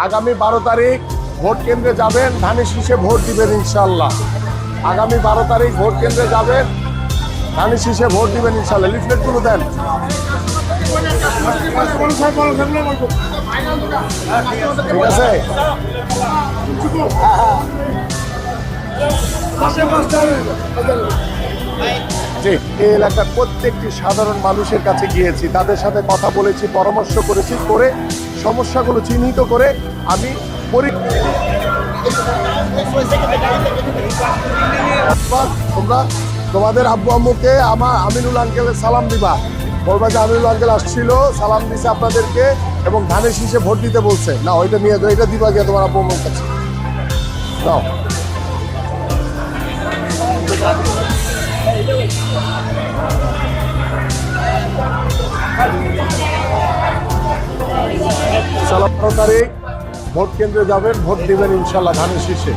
আগামী 12 তারিখ ভোট কেন্দ্রে যাবেন, ধানের শীষে ভোট দিবেন ইনশাল্লাহ। আগামী 12 তারিখ ভোট কেন্দ্রে যাবেন, ধানের শীষে ভোট দিবেন ইনশাল্লাহ। লিফলেটগুলো দেন। ঠিক আছে। এই এলাকার প্রত্যেকটি সাধারণ মানুষের কাছে গিয়েছি, তাদের সাথে কথা বলেছি, পরামর্শ করেছি, করে সমস্যাগুলো চিহ্নিত করে আমি তোমরা তোমাদের আব্বু আম্মুকে আমার আমিনুল আঙ্কেলের সালাম দিবা, বলবা যে আমিনুল আঙ্কেল আসছিল, সালাম দিছে আপনাদেরকে এবং ধানের শীষে ভোট দিতে বলছে। না ওইটা নিয়ে যাও, এটা দিবা গিয়ে তোমার আব্বু আম্মুর কাছে নাও। ইনশাল্লাহ 12 তারিখ ভোট কেন্দ্রে যাবেন, ভোট দিবেন ইনশাল্লাহ ধানের শীষে।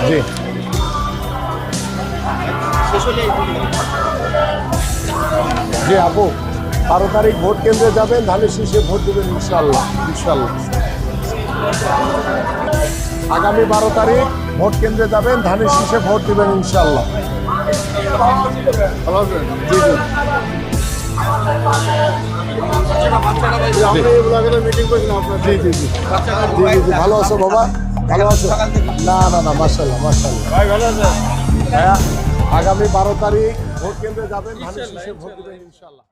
জি জি আপু, 12 তারিখ ভোট কেন্দ্রে যাবেন, ধানের শীষে ভোট দিবেন ইনশাল্লাহ। ইনশাল্লাহ আগামী 12 তারিখ ভোট কেন্দ্রে যাবেন, ধানের শীষে ভোট দিবেন ইনশাল্লাহ। জি জি ভালো আছো বাবা? ভালো আছো? না না না, মাশাআল্লাহ মাশাআল্লাহ। আগামী 12 তারিখ ভোট কেন্দ্রে যাবেন, ধানের শীষে ভোট দিবেন ইনশাল্লাহ।